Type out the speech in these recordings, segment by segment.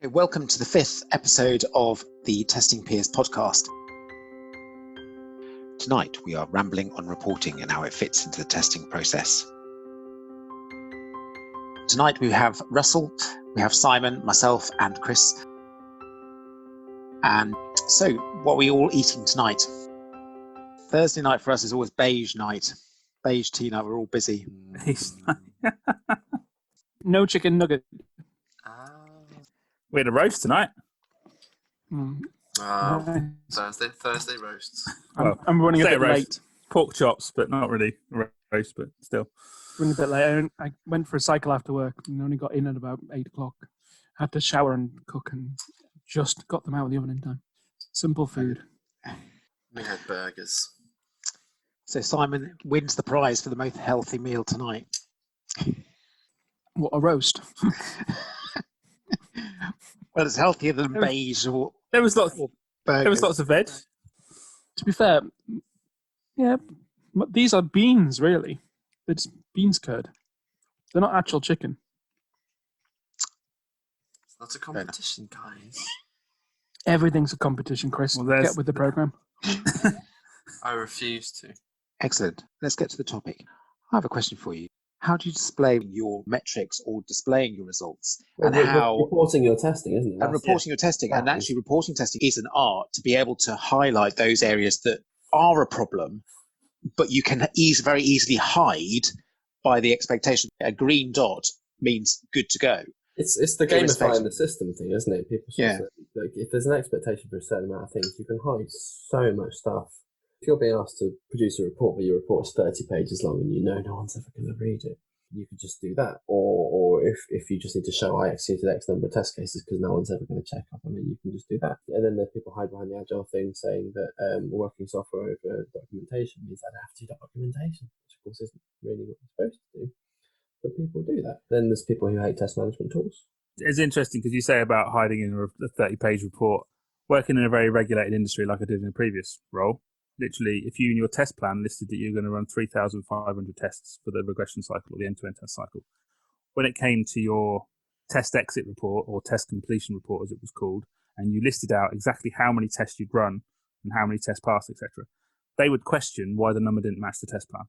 Okay, welcome to the 5th episode of the Testing Peers podcast. Tonight we are rambling on reporting and how it fits into the testing process. Tonight we have Russell, we have Simon, myself and Chris. And so what are we all eating tonight? Thursday night for us is always beige night. Beige tea night, we're all busy. No chicken nugget. We had a roast tonight. Thursday roasts. I'm running a bit roast. late. Pork chops, but not really a roast, but still. Running a bit late. I went for a cycle after work and only got in at about 8 o'clock. Had to shower and cook and just got them out of the oven in time. Simple food. We had burgers. So Simon wins the prize for the most healthy meal tonight. What a roast. Well, it's healthier than beige or There was lots. burgers. There was lots of veg. To be fair, yeah, these are beans, really. It's beans curd. They're not actual chicken. It's not a competition, guys. Everything's a competition, Chris. Well, Get with the program. I refuse to. Excellent. Let's get to the topic. I have a question for you. How do you display your metrics or displaying your results? Well, and how reporting your testing, isn't it? and reporting your testing. And actually reporting testing is an art to be able to highlight those areas that are a problem, but you can very easily hide by the expectation. A green dot means good to go. It's the gamifying the system thing, isn't it? People say, like, if there's an expectation for a certain amount of things, you can hide so much stuff. If you're being asked to produce a report, but your report is 30 pages long and you know no one's ever going to read it, you could just do that. Or if you just need to show I exceeded X number of test cases because no one's ever going to check up on it, you can just do that. And then there's people hide behind the agile thing saying that working software over documentation means I don't have to do documentation, which of course isn't really what you're supposed to do. But people do that. Then there's people who hate test management tools. It's interesting because you say about hiding in a 30-page report. Working in a very regulated industry like I did in a previous role, literally, if you in your test plan listed that you're going to run 3,500 tests for the regression cycle or the end-to-end test cycle, when it came to your test exit report or test completion report, as it was called, and you listed out exactly how many tests you'd run and how many tests passed, etc., they would question why the number didn't match the test plan.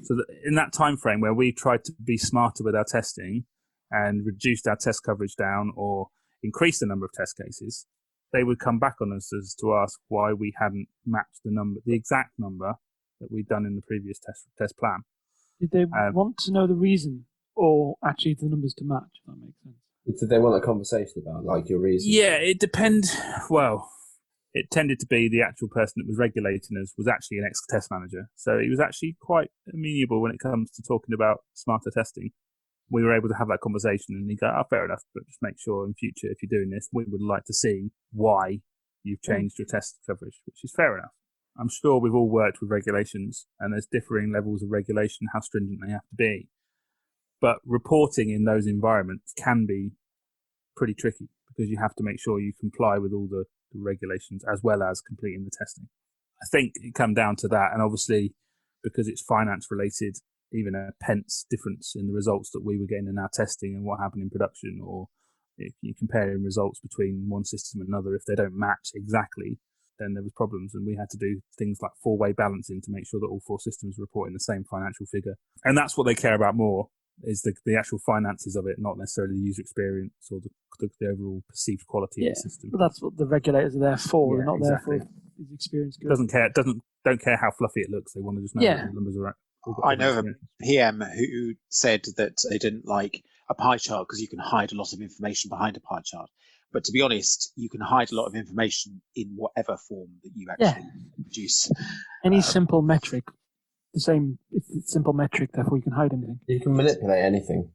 So that in that time frame where we tried to be smarter with our testing and reduced our test coverage down or increased the number of test cases, they would come back on us as to ask why we hadn't matched the exact number that we'd done in the previous test plan. Did they want to know the reason or actually the numbers to match, if that makes sense? Did they want a conversation about, like, your reason? Yeah, it depends. Well, it tended to be the actual person that was regulating us was actually an ex-test manager. So he was actually quite amenable when it comes to talking about smarter testing. We were able to have that conversation and he'd go, fair enough, but just make sure in future, if you're doing this, we would like to see why you've changed your test coverage, which is fair enough. I'm sure we've all worked with regulations and there's differing levels of regulation, how stringent they have to be. But reporting in those environments can be pretty tricky because you have to make sure you comply with all the regulations as well as completing the testing. I think it come down to that. And obviously, because it's finance related, even a pence difference in the results that we were getting in our testing and what happened in production, or if you're comparing results between one system and another, if they don't match exactly, then there was problems. And we had to do things like four-way balancing to make sure that all four systems were reporting the same financial figure. And that's what they care about more, is the actual finances of it, not necessarily the user experience or the overall perceived quality of the system. But that's what the regulators are there for. They're not there for the experience. Don't care how fluffy it looks. They want to just know that the numbers are right. I know of a PM who said that they didn't like a pie chart because you can hide a lot of information behind a pie chart. But to be honest, you can hide a lot of information in whatever form that you actually produce. Any simple metric, the same. It's a simple metric, therefore you can hide anything. You can manipulate anything.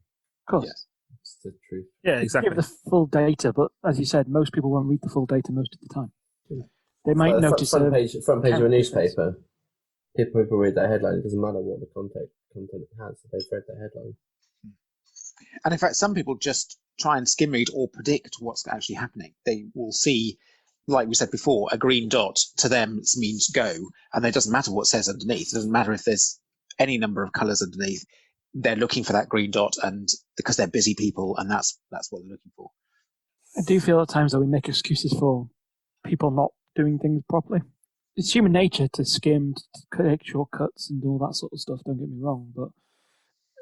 Of course. Yes. That's the truth. Yeah, exactly. Give the full data, but as you said, most people won't read the full data most of the time. They might notice front page of a newspaper. People read that headline. It doesn't matter what the content it has. They've read that headline. And in fact, some people just try and skim read or predict what's actually happening. They will see, like we said before, a green dot to them means go, and it doesn't matter what it says underneath. It doesn't matter if there's any number of colours underneath. They're looking for that green dot, and because they're busy people, and that's what they're looking for. I do feel at times that we make excuses for people not doing things properly. It's human nature to skim, to take shortcuts and do all that sort of stuff, don't get me wrong, but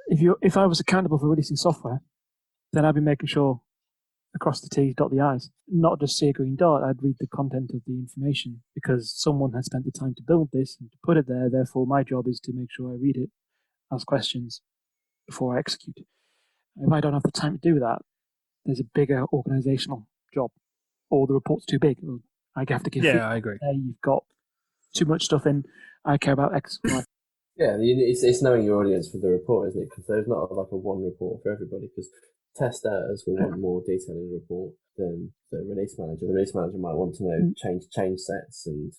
if I was accountable for releasing software, then I'd be making sure across the T's, dot the I's, not just see a green dot. I'd read the content of the information because someone had spent the time to build this and to put it there. Therefore, my job is to make sure I read it, ask questions before I execute. If I don't have the time to do that, there's a bigger organizational job, or the report's too big. Or I have to give feedback. I agree. You've got too much stuff in. I care about X, Y. Yeah, it's knowing your audience for the report, isn't it? Because there's not like a one report for everybody. Because testers will want more detail in the report than the release manager. The release manager might want to know change sets and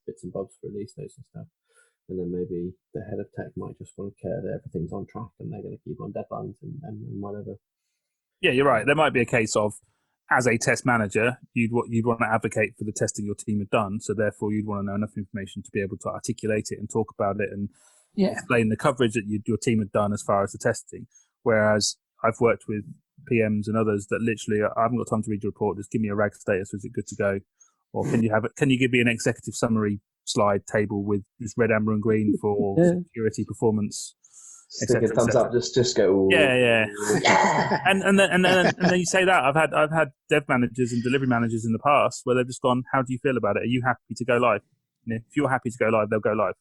bits and bobs for release notes and stuff. And then maybe the head of tech might just want to care that everything's on track and they're going to keep on deadlines and whatever. Yeah, you're right. There might be a case of, as a test manager, you'd want to advocate for the testing your team had done. So therefore, you'd want to know enough information to be able to articulate it and talk about it and explain the coverage that your team had done as far as the testing. Whereas I've worked with PMs and others that literally, I haven't got time to read your report. Just give me a RAG status. Is it good to go? Or can you give me an executive summary slide table with just red, amber, and green for security, performance, Stick a thumbs up. Just go. Ooh. Yeah. and then you say that I've had dev managers and delivery managers in the past where they've just gone, how do you feel about it? Are you happy to go live? And if you're happy to go live, they'll go live.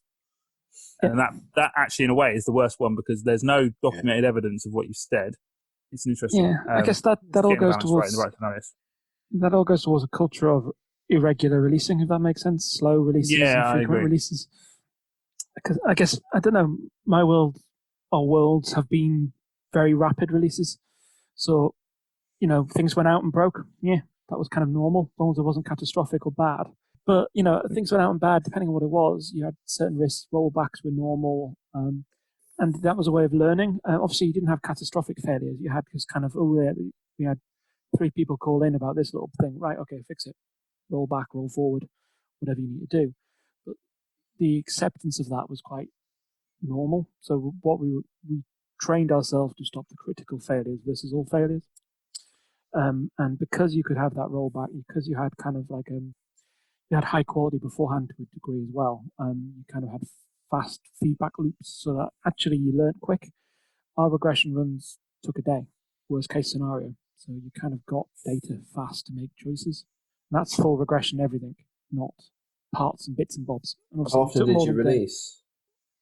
And that actually, in a way, is the worst one because there's no documented evidence of what you said. It's an interesting. Yeah, I guess that all goes towards that all goes towards a culture of irregular releasing, if that makes sense. Slow releases and frequent releases. Because I guess, I don't know, my world or worlds have been very rapid releases. So, things went out and broke. Yeah, that was kind of normal, as long as it wasn't catastrophic or bad. But, things went out and bad, depending on what it was. You had certain risks, rollbacks were normal. And that was a way of learning. Obviously, you didn't have catastrophic failures. You had just kind of, we had 3 people call in about this little thing. Right, okay, fix it. Roll back, roll forward, whatever you need to do. But the acceptance of that was quite normal. So what we trained ourselves to stop the critical failures versus all failures. And because you could have that rollback, because you had kind of like you had high quality beforehand to a degree as well. You kind of had fast feedback loops so that actually you learned quick. Our regression runs took a day, worst case scenario. So you kind of got data fast to make choices. And that's full regression everything, not parts and bits and bobs. And how often did you release?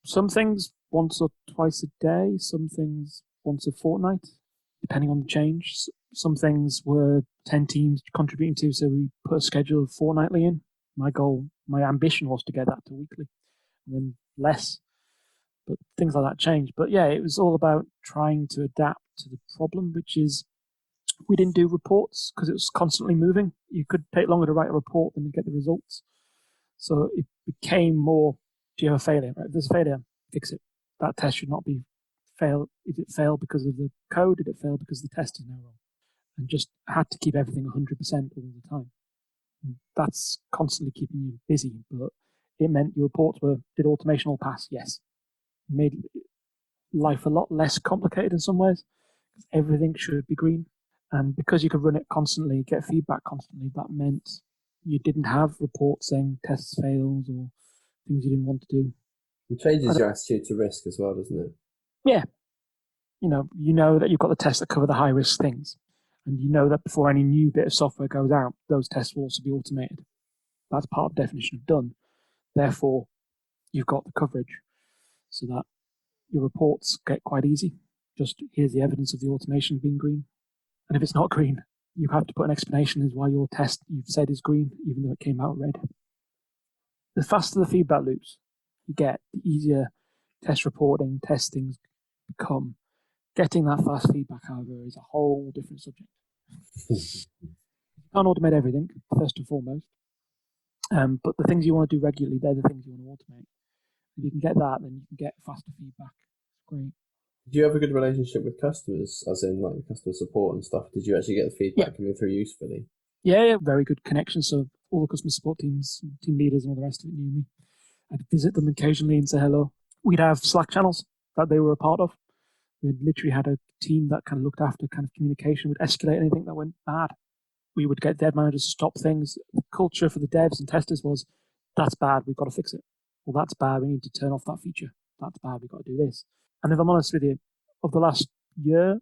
Some things once or twice a day, some things once a fortnight, depending on the change. Some things were 10 teams contributing to, so we put a schedule fortnightly in. My ambition was to get that to weekly, and then less. But things like that changed. But yeah, it was all about trying to adapt to the problem, which is we didn't do reports because it was constantly moving. You could take longer to write a report than to get the results. So it became more, do you have a failure? Right? If there's a failure, fix it. That test should not be failed. Did it fail because of the code? Did it fail because the test is now wrong? And just had to keep everything 100% all the time. And that's constantly keeping you busy, but it meant your reports did automation all pass? Yes. It made life a lot less complicated in some ways. Everything should be green. And because you could run it constantly, get feedback constantly, that meant you didn't have reports saying tests failed or things you didn't want to do. It changes your attitude to risk as well, doesn't it? Yeah. You know that you've got the tests that cover the high risk things. And you know that before any new bit of software goes out, those tests will also be automated. That's part of the definition of done. Therefore, you've got the coverage so that your reports get quite easy. Just here's the evidence of the automation being green. And if it's not green, you have to put an explanation as why your test you've said is green, even though it came out red. The faster the feedback loops you get, the easier test reporting, testings become. Getting that fast feedback, however, is a whole different subject. You can't automate everything, first and foremost. But the things you want to do regularly, they're the things you want to automate. If you can get that, then you can get faster feedback. Great. Did you have a good relationship with customers, as in like customer support and stuff? Did you actually get the feedback coming through usefully? Yeah, very good connection. So all the customer support teams, team leaders and all the rest of it knew me. I'd visit them occasionally and say hello. We'd have Slack channels that they were a part of. We literally had a team that kind of looked after kind of communication, would escalate anything that went bad. we would get dev managers to stop things. The culture for the devs and testers was, that's bad, we've got to fix it. Well, that's bad, we need to turn off that feature. That's bad, we've got to do this. And if I'm honest with you, of the last year,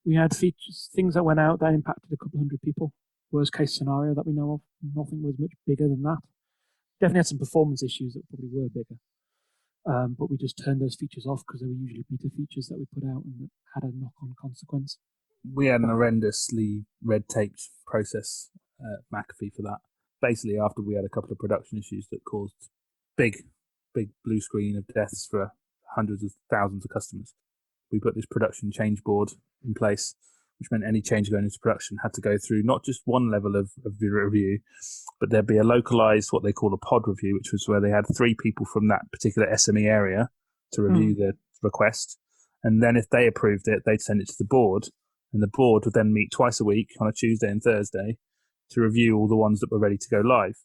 we had features, things that went out that impacted a couple hundred people. Worst case scenario that we know of, nothing was much bigger than that. Definitely had some performance issues that probably were bigger. But we just turned those features off because they were usually beta features that we put out and that had a knock-on consequence. We had an horrendously red-taped process at McAfee for that. Basically, after we had a couple of production issues that caused big blue screen of deaths for hundreds of thousands of customers, we put this production change board in place, which meant any change going into production had to go through not just one level of review, but there'd be a localized, what they call a pod review, which was where they had 3 people from that particular SME area to review the request. And then if they approved it, they'd send it to the board, and the board would then meet twice a week on a Tuesday and Thursday to review all the ones that were ready to go live.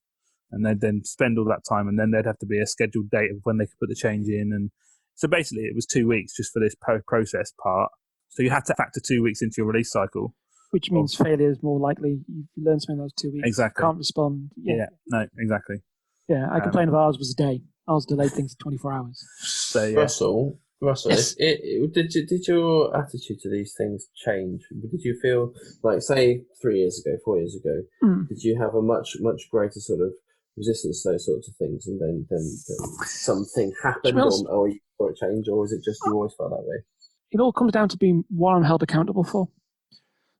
And they'd then spend all that time, and then there'd have to be a scheduled date of when they could put the change in. And so basically it was 2 weeks just for this process part. So you had to factor 2 weeks into your release cycle. Which means failure is more likely. You learn something in those 2 weeks. Exactly. Can't respond. Yeah, no, exactly. Yeah, I complained of ours was a day. Ours delayed things 24 hours. So, yeah. Russell, Yes. Did your attitude to these things change? Did you feel like, say, 3 years ago, 4 years ago, did you have a much greater sort of resistance to those sorts of things, and then something happened, or it changed, or was it just you always felt that way? It all comes down to being what I'm held accountable for.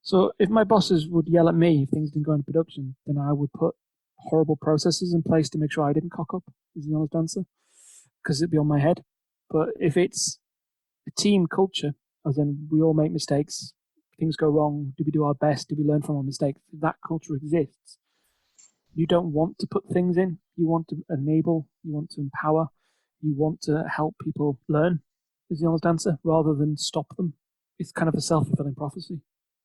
So if my bosses would yell at me if things didn't go into production, then I would put horrible processes in place to make sure I didn't cock up, is the honest answer, because it'd be on my head. But if it's a team culture, as in we all make mistakes, things go wrong, do we do our best, do we learn from our mistakes, if that culture exists, you don't want to put things in. You want to enable, you want to empower, you want to help people learn, is the honest answer, rather than stop them. It's kind of a self-fulfilling prophecy.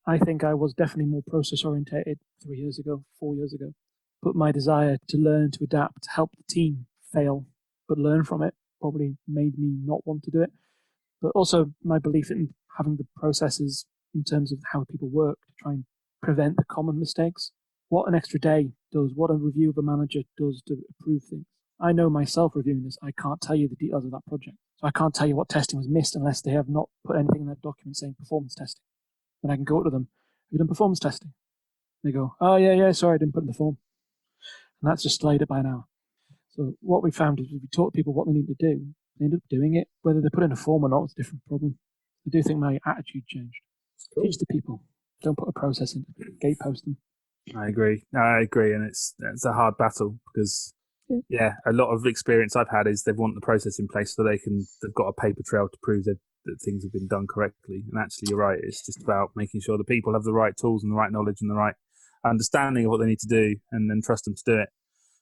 I think I was definitely more process-orientated 3 years ago, 4 years ago. But my desire to learn, to adapt, to help the team fail, but learn from it, probably made me not want to do it. But also my belief in having the processes in terms of how people work to try and prevent the common mistakes. What an extra day does, what a review of a manager does to improve things. I know myself reviewing this, I can't tell you the details of that project. So I can't tell you what testing was missed unless they have not put anything in that document saying performance testing. Then I can go to them, have you done performance testing? They go, oh yeah, sorry, I didn't put it in the form. And that's just delayed it by an hour. So what we found is if we taught people what they need to do, they end up doing it. Whether they put in a form or not, it's a different problem. I do think my attitude changed. Cool. Teach the people. Don't put a process in. Gatepost them. I agree, and it's a hard battle because a lot of experience I've had is they want the process in place so they've got a paper trail to prove that things have been done correctly. And actually, you're right. It's just about making sure the people have the right tools and the right knowledge and the right understanding of what they need to do, and then trust them to do it.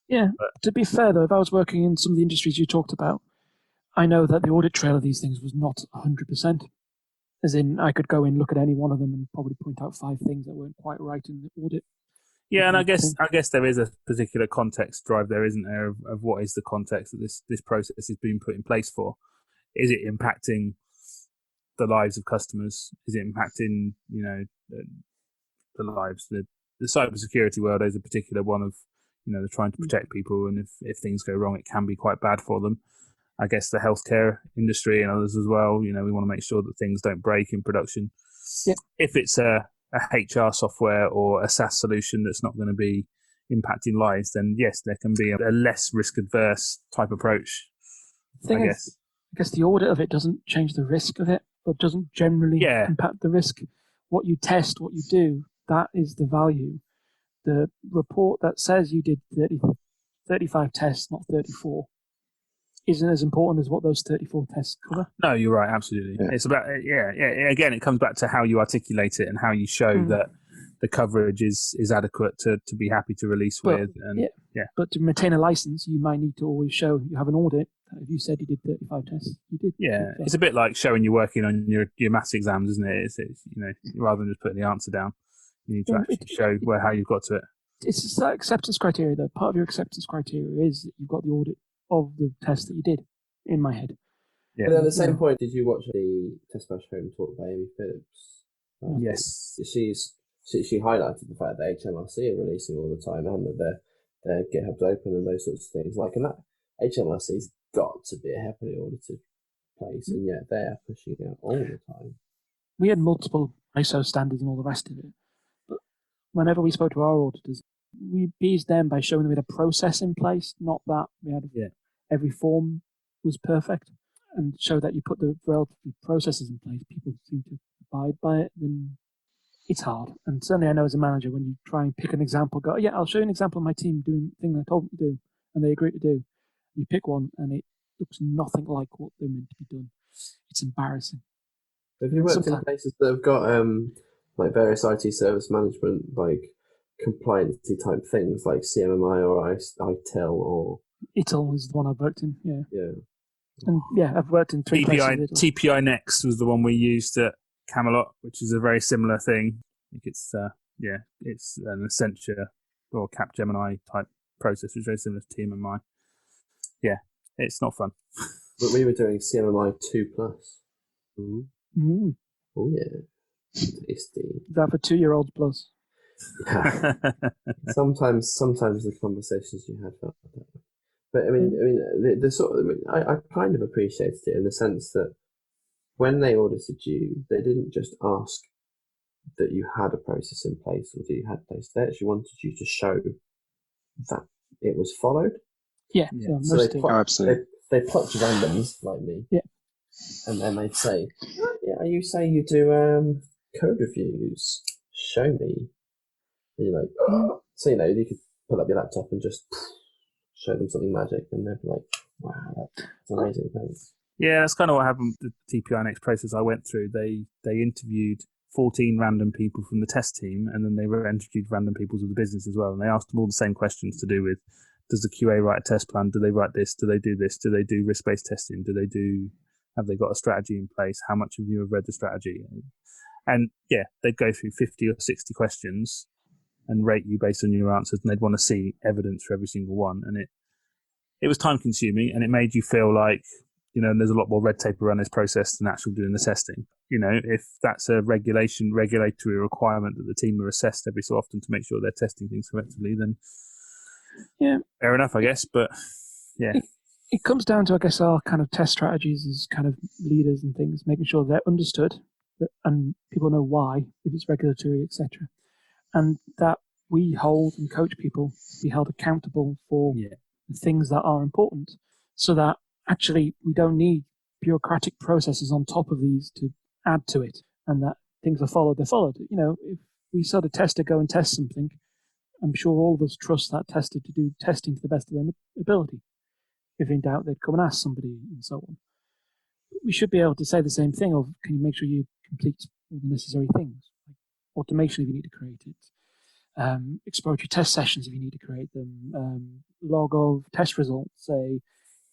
Yeah. But to be fair, though, if I was working in some of the industries you talked about, I know that the audit trail of these things was not 100%. As in, I could go in, look at any one of them, and probably point out 5 things that weren't quite right in the audit. Yeah, and I guess there is a particular context drive there, isn't there, of what is the context that this process is being put in place for? Is it impacting the lives of customers? Is it impacting, the lives? The cybersecurity world is a particular one of, they're trying to protect people, and if things go wrong, it can be quite bad for them. I guess the healthcare industry and others as well, we want to make sure that things don't break in production. Yep. If it's a HR software or a SaaS solution that's not going to be impacting lives, then yes, there can be a less risk-adverse type approach, I guess. I guess the audit of it doesn't change the risk of it, but doesn't generally impact the risk. What you test, what you do, that is the value. The report that says you did 35 tests, not 34, isn't as important as what those 34 tests cover. No, you're right, absolutely. Yeah. It's about, again, it comes back to how you articulate it and how you show that the coverage is adequate to be happy to release with. And But to maintain a license, you might need to always show you have an audit. If you said you did 35 tests, you did. Yeah, it's a bit like showing you're working on your maths exams, isn't it? It's rather than just putting the answer down, you need to actually show how you've got to it. It's just that acceptance criteria, though. Part of your acceptance criteria is that you've got the audit of the test that you did, in my head. Yeah. But at the same point, did you watch the Test Bash Home talk by Amy Phillips? Yes. She's she highlighted the fact that HMRC are releasing all the time and that their GitHub's open and those sorts of things. And that HMRC's got to be a heavily audited place, and yet they're pushing it out all the time. We had multiple ISO standards and all the rest of it, but whenever we spoke to our auditors, we appeased them by showing them we had a process in place, not that we had every form was perfect, and show that you put the relative processes in place, people seem to abide by it, then it's hard. And certainly I know as a manager, when you try and pick an example, go, I'll show you an example of my team doing the thing I told them to do, and they agree to do. You pick one, and it looks nothing like what they're meant to be done. It's embarrassing. Have you worked in places that have got various IT service management, compliance type things like CMMI or ITIL or... ITIL is the one I've worked in, yeah. Yeah. And I've worked in 3 places. TPI Next was the one we used at Camelot, which is a very similar thing. I think it's it's an Accenture or Capgemini type process, which is very similar to TMMI. Yeah, it's not fun. But we were doing CMMI 2+. Ooh. Oh yeah, tasty. Is that for 2-year-olds plus? Yeah. sometimes the conversations you had felt like that. But the sort of, I kind of appreciated it in the sense that when they audited you, they didn't just ask that you had a process in place or that you had place. They actually wanted you to show that it was followed. Yeah. So absolutely. They plucked randoms like me. Yeah. And then they'd say, you say you do code reviews. Show me. And you're like, oh. So, you could pull up your laptop and just show them something magic, and they'd be like, wow, that's amazing, thanks. Yeah, that's kind of what happened with the TPI Next process I went through. They interviewed 14 random people from the test team, and then they interviewed random people from the business as well, and they asked them all the same questions to do with, does the QA write a test plan? Do they write this? Do they do this? Do they do risk-based testing? Have they got a strategy in place? How much of you have read the strategy? And they'd go through 50 or 60 questions and rate you based on your answers, and they'd want to see evidence for every single one. And it was time consuming, and it made you feel like, there's a lot more red tape around this process than actually doing the testing. If that's a regulatory requirement that the team are assessed every so often to make sure they're testing things correctly, then fair enough, I guess. But it comes down to, I guess, our kind of test strategies as kind of leaders and things, making sure they're understood and people know why, if it's regulatory, etc. And that we hold and coach people to be held accountable for the things that are important, so that actually we don't need bureaucratic processes on top of these to add to it, and that things are followed, they're followed. If we saw the tester go and test something, I'm sure all of us trust that tester to do testing to the best of their ability. If in doubt, they'd come and ask somebody and so on. We should be able to say the same thing of, can you make sure you complete all the necessary things? Like automation if you need to create it. Exploratory test sessions if you need to create them. Log of test results, a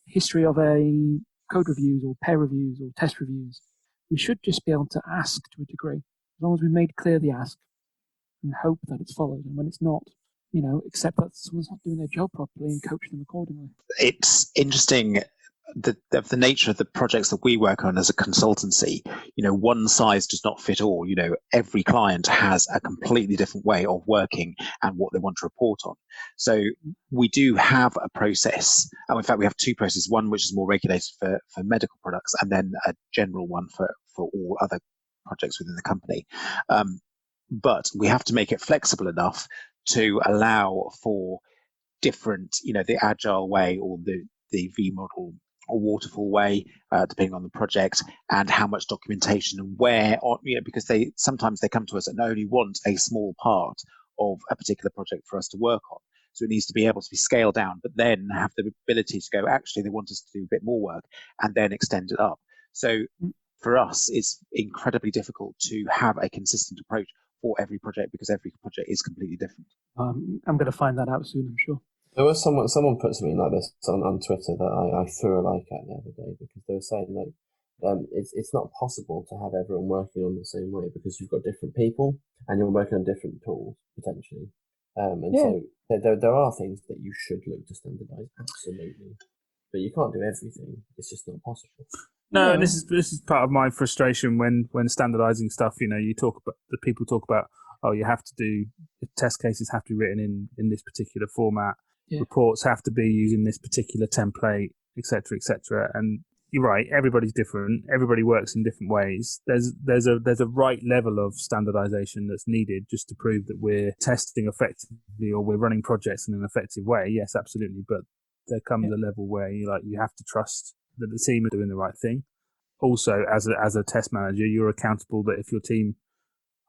history of a code reviews or peer reviews or test reviews. We should just be able to ask to a degree, as long as we made clear the ask and hope that it's followed. And when it's not, accept that someone's not doing their job properly and coach them accordingly. It's interesting the nature of the projects that we work on as a consultancy. One size does not fit all. Every client has a completely different way of working and what they want to report on. So we do have a process. And in fact, we have 2 processes, one which is more regulated for medical products, and then a general one for all other projects within the company. But we have to make it flexible enough to allow for different, the agile way or the V model or waterfall way, depending on the project and how much documentation and where, because sometimes they come to us and only want a small part of a particular project for us to work on. So it needs to be able to be scaled down, but then have the ability to go, actually, they want us to do a bit more work and then extend it up. So for us, it's incredibly difficult to have a consistent approach for every project because every project is completely different. I'm going to find that out soon, I'm sure. There was someone put something like this on Twitter that I threw a like at the other day, because they were saying it's not possible to have everyone working on the same way because you've got different people and you're working on different tools potentially. So there are things that you should look to standardise, absolutely, but you can't do everything. It's just not possible. No, and this is part of my frustration when standardising stuff. People talk about, you have to do test cases have to be written in this particular format. Yeah. Reports have to be using this particular template, etc., etc. And you're right. Everybody's different. Everybody works in different ways. There's a right level of standardization that's needed just to prove that we're testing effectively or we're running projects in an effective way. Yes, absolutely. But there comes a level where you have to trust that the team are doing the right thing. Also, as a test manager, you're accountable that if your team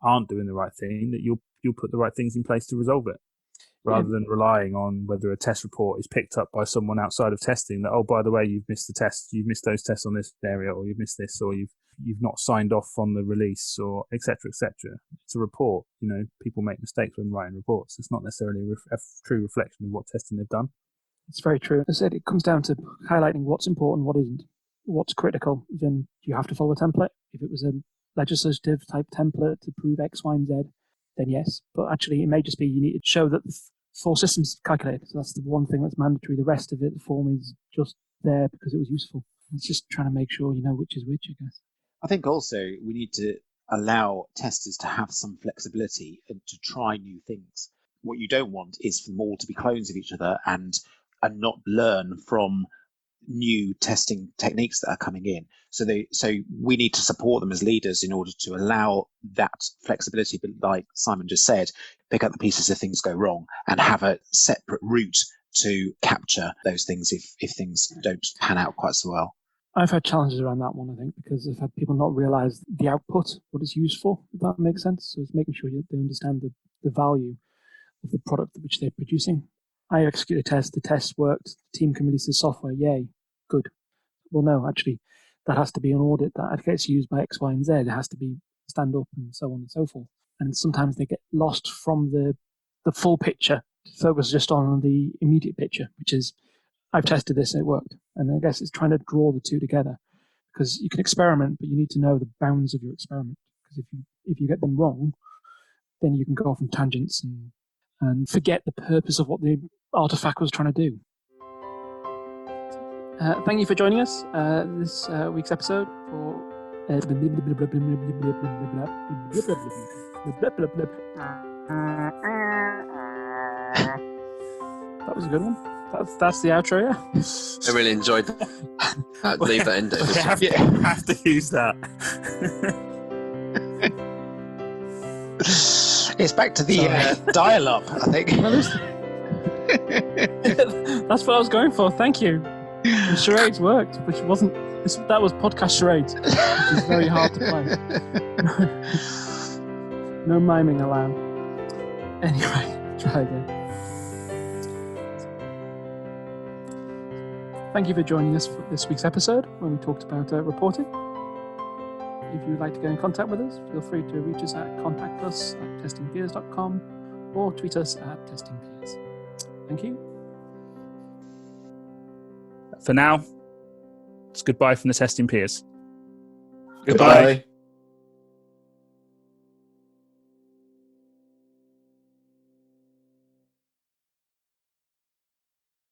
aren't doing the right thing, that you'll put the right things in place to resolve it, rather than relying on whether a test report is picked up by someone outside of testing that, oh, by the way, you've missed the test, you've missed those tests on this area, or you've missed this, or you've not signed off on the release, or et cetera, et cetera. It's a report. People make mistakes when writing reports. It's not necessarily a true reflection of what testing they've done. It's very true. As I said, it comes down to highlighting what's important, what isn't, what's critical. Then you have to follow a template. If it was a legislative type template to prove X, Y, and Z, then yes. But actually, it may just be you need to show that the full system's calculated. So that's the one thing that's mandatory. The rest of it, the form is just there because it was useful. It's just trying to make sure you know which is which, I guess. I think also we need to allow testers to have some flexibility and to try new things. What you don't want is for them all to be clones of each other and not learn from new testing techniques that are coming in. So we need to support them as leaders in order to allow that flexibility. But like Simon just said, pick up the pieces if things go wrong and have a separate route to capture those things if things don't pan out quite so well. I've had challenges around that one, I think, because I've had people not realize the output, what it's used for, if that makes sense. So it's making sure they understand the value of the product which they're producing. I execute a test, the test worked, the team can release the software, yay, good. Well, no, actually, that has to be an audit, that gets used by X, Y, and Z. It has to be stand up and so on and so forth. And sometimes they get lost from the full picture, focus just on the immediate picture, which is, I've tested this and it worked. And I guess it's trying to draw the two together, because you can experiment, but you need to know the bounds of your experiment. Because if you get them wrong, then you can go off on tangents and forget the purpose of what the artifact was trying to do. Thank you for joining us this week's episode for that was a good one. That's the outro, yeah. I really enjoyed that. I'd leave that in there. You have to use that. It's back to the dial-up, I think. That's what I was going for. Thank you. The charades worked, which wasn't. That was podcast charades, which is very hard to play. No miming allowed. Anyway, try again. Thank you for joining us for this week's episode, where we talked about reporting. If you would like to get in contact with us, feel free to reach us at contactus@testingpeers.com or tweet us at testingpeers. Thank you. For now, it's goodbye from the Testing Peers. Goodbye.